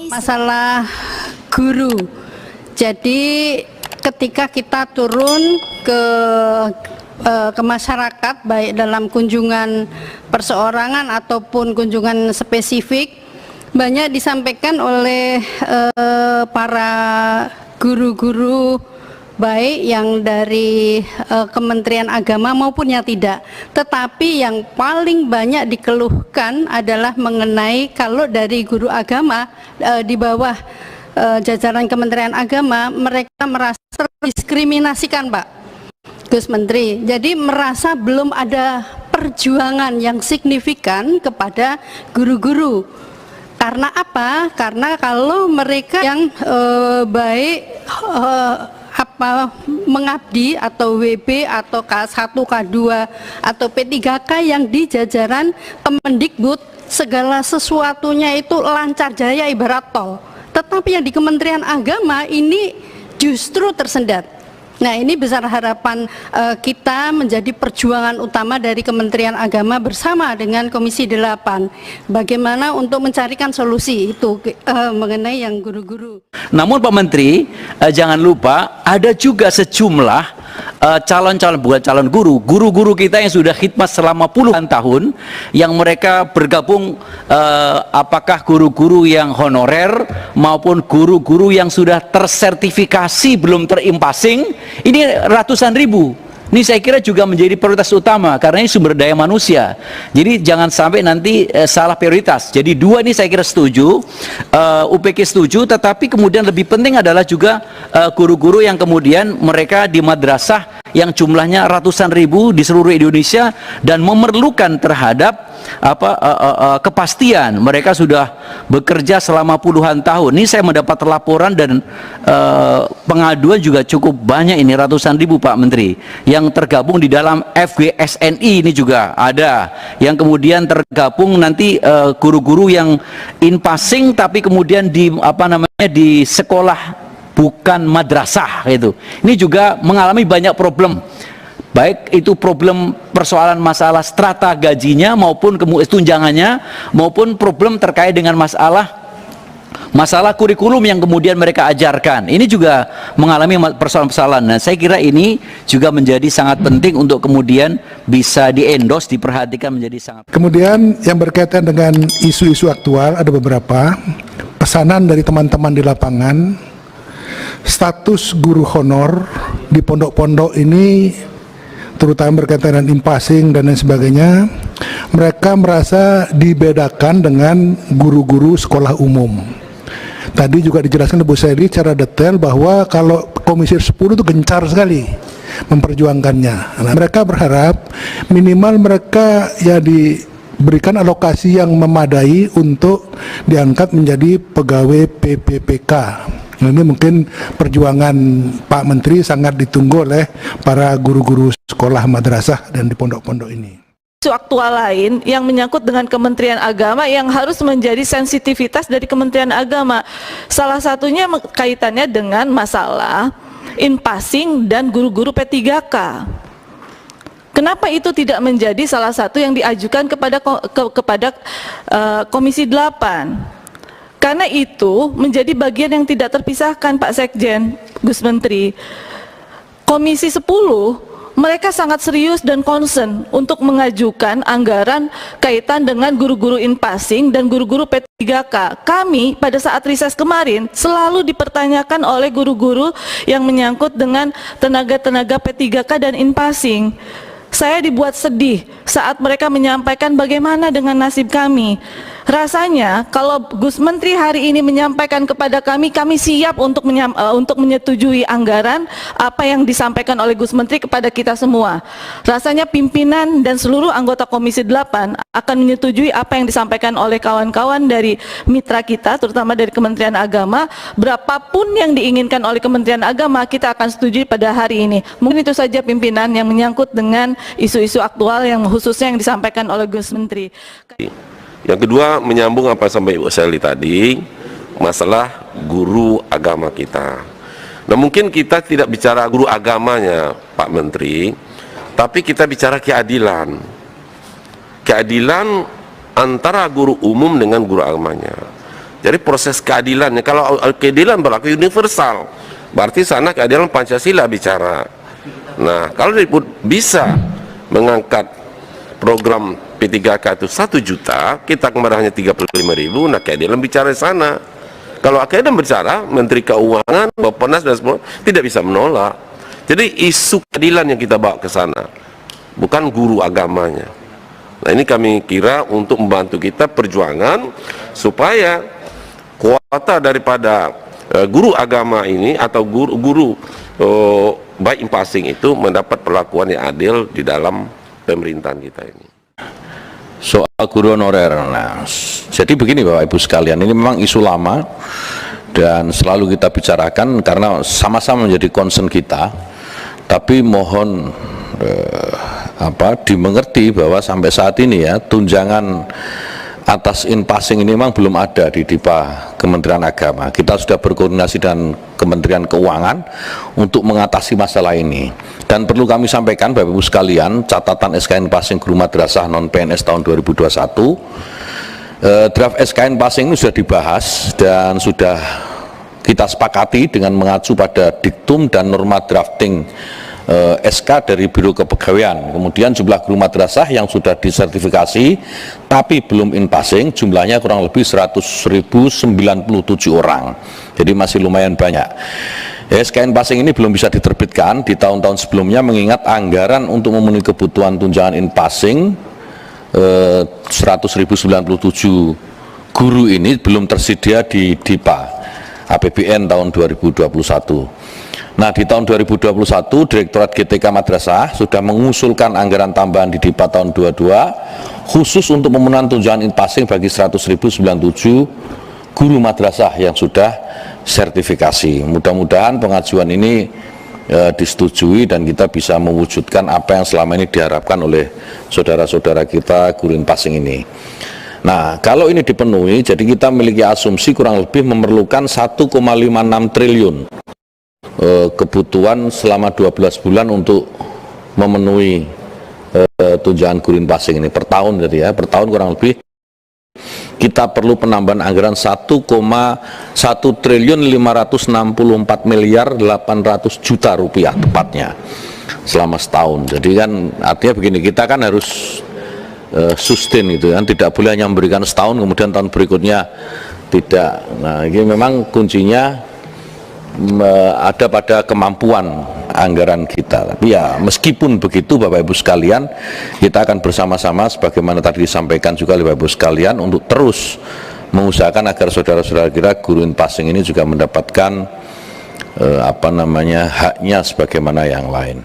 Masalah guru. Jadi ketika kita turun ke masyarakat, baik dalam kunjungan perseorangan ataupun kunjungan spesifik, banyak disampaikan oleh para guru-guru, baik yang dari Kementerian Agama maupun yang tidak. Tetapi yang paling banyak dikeluhkan adalah mengenai kalau dari guru agama di bawah jajaran Kementerian Agama, mereka merasa terdiskriminasikan, Pak Gus Menteri. Jadi merasa belum ada perjuangan yang signifikan kepada guru-guru. Karena apa? Karena kalau mereka yang baik mengabdi atau WB atau K1, K2 atau P3K yang di jajaran Kemendikbud, segala sesuatunya itu lancar jaya ibarat tol. Tetapi yang di Kementerian Agama ini justru tersendat. Nah, ini besar harapan kita menjadi perjuangan utama dari Kementerian Agama bersama dengan Komisi 8. Bagaimana untuk mencarikan solusi itu mengenai yang guru-guru. Namun Pak Menteri, jangan lupa ada juga sejumlah bukan calon guru kita yang sudah khidmat selama puluhan tahun, yang mereka bergabung, apakah guru-guru yang honorer maupun guru-guru yang sudah tersertifikasi belum terimpasing, ini ratusan ribu. Ini saya kira juga menjadi prioritas utama karena ini sumber daya manusia. Jadi jangan sampai nanti salah prioritas. Jadi dua ini saya kira setuju, UPK setuju, tetapi kemudian lebih penting adalah juga guru-guru yang kemudian mereka di madrasah yang jumlahnya ratusan ribu di seluruh Indonesia dan memerlukan terhadap kepastian. Mereka sudah bekerja selama puluhan tahun. Ini saya mendapat laporan dan pengaduan juga cukup banyak, ini ratusan ribu Pak Menteri, yang tergabung di dalam FGSNI. Ini juga ada yang kemudian tergabung nanti guru-guru yang in passing tapi kemudian di di sekolah bukan madrasah itu. Ini juga mengalami banyak problem, baik itu problem persoalan masalah strata gajinya maupun tunjangannya, maupun problem terkait dengan masalah kurikulum yang kemudian mereka ajarkan. Ini juga mengalami persoalan-persoalan. Nah, saya kira ini juga menjadi sangat penting untuk kemudian bisa diendos, diperhatikan, menjadi sangat. Kemudian yang berkaitan dengan isu-isu aktual, ada beberapa pesanan dari teman-teman di lapangan. Status guru honor di pondok-pondok ini, terutama berkaitan dengan impasing dan lain sebagainya, mereka merasa dibedakan dengan guru-guru sekolah umum. Tadi juga dijelaskan Bu Seli secara detail bahwa kalau Komisi 10 itu gencar sekali memperjuangkannya. Nah, mereka berharap minimal mereka ya diberikan alokasi yang memadai untuk diangkat menjadi pegawai PPPK. Nah, ini mungkin perjuangan Pak Menteri sangat ditunggu oleh para guru-guru sekolah madrasah dan di pondok-pondok ini. Isu aktual lain yang menyangkut dengan Kementerian Agama yang harus menjadi sensitivitas dari Kementerian Agama. Salah satunya kaitannya dengan masalah in passing dan guru-guru P3K. Kenapa itu tidak menjadi salah satu yang diajukan kepada Komisi 8? Karena itu menjadi bagian yang tidak terpisahkan, Pak Sekjen, Gus Menteri. Komisi 10 mereka sangat serius dan concern untuk mengajukan anggaran kaitan dengan guru-guru in passing dan guru-guru P3K. Kami pada saat riset kemarin selalu dipertanyakan oleh guru-guru yang menyangkut dengan tenaga-tenaga P3K dan in passing. Saya dibuat sedih saat mereka menyampaikan bagaimana dengan nasib kami. Rasanya kalau Gus Menteri hari ini menyampaikan kepada kami siap untuk menyetujui anggaran apa yang disampaikan oleh Gus Menteri kepada kita semua. Rasanya pimpinan dan seluruh anggota Komisi 8 akan menyetujui apa yang disampaikan oleh kawan-kawan dari mitra kita, terutama dari Kementerian Agama. Berapapun yang diinginkan oleh Kementerian Agama, kita akan setujui pada hari ini. Mungkin itu saja pimpinan yang menyangkut dengan isu-isu aktual yang khususnya yang disampaikan oleh Gus Menteri. Yang kedua, menyambung apa sampai Ibu Seli tadi, masalah guru agama kita. Nah, mungkin kita tidak bicara guru agamanya, Pak Menteri, tapi kita bicara keadilan. Keadilan antara guru umum dengan guru agamanya. Jadi proses keadilannya, kalau keadilan berlaku universal, berarti sana keadilan Pancasila bicara. Nah, kalau bisa mengangkat program P3K itu 1 juta, kita kemarin hanya 35.000, nah keadilan bicara di sana. Kalau keadilan bicara, Menteri Keuangan, Bappenas dan semua tidak bisa menolak. Jadi isu keadilan yang kita bawa ke sana, bukan guru agamanya. Nah, ini kami kira untuk membantu kita perjuangan supaya kuota daripada guru agama ini atau guru baik impasing itu mendapat perlakuan yang adil di dalam pemerintahan kita ini. Soal guru honorer, nah, jadi begini Bapak Ibu sekalian, ini memang isu lama dan selalu kita bicarakan karena sama-sama menjadi concern kita, tapi mohon dimengerti bahwa sampai saat ini ya tunjangan atas in-passing ini memang belum ada di DIPA Kementerian Agama. Kita sudah berkoordinasi dengan Kementerian Keuangan untuk mengatasi masalah ini. Dan perlu kami sampaikan Bapak Ibu sekalian, catatan SKN passing guru madrasah non PNS tahun 2021, draft SKN passing ini sudah dibahas dan sudah kita sepakati dengan mengacu pada diktum dan norma drafting SK dari Biro Kepegawaian. Kemudian jumlah guru madrasah yang sudah disertifikasi tapi belum in passing jumlahnya kurang lebih 100.097 orang. Jadi masih lumayan banyak. SKN passing ini belum bisa diterbitkan di tahun-tahun sebelumnya mengingat anggaran untuk memenuhi kebutuhan tunjangan in passing 100.097 guru ini belum tersedia di DIPA APBN tahun 2021. Nah, di tahun 2021 Direktorat GTK Madrasah sudah mengusulkan anggaran tambahan di DIPA tahun 22 khusus untuk pemenuhan tunjangan in passing bagi 100.097 guru madrasah yang sudah sertifikasi. Mudah-mudahan pengajuan ini disetujui dan kita bisa mewujudkan apa yang selama ini diharapkan oleh saudara-saudara kita guru in passing ini. Nah, kalau ini dipenuhi, jadi kita memiliki asumsi kurang lebih memerlukan 1,56 triliun kebutuhan selama 12 bulan untuk memenuhi tunjangan guru in passing ini per tahun, jadi ya per tahun kurang lebih kita perlu penambahan anggaran 1,1 triliun 564 miliar 800 juta rupiah tepatnya selama setahun. Jadi kan artinya begini, kita kan harus sustain gitu kan, tidak boleh hanya memberikan setahun kemudian tahun berikutnya tidak. Nah, ini memang kuncinya ada pada kemampuan anggaran kita. Tapi ya meskipun begitu Bapak Ibu sekalian, kita akan bersama-sama sebagaimana tadi disampaikan juga oleh Bapak Ibu sekalian untuk terus mengusahakan agar saudara-saudara kita guru in passing ini juga mendapatkan haknya sebagaimana yang lain.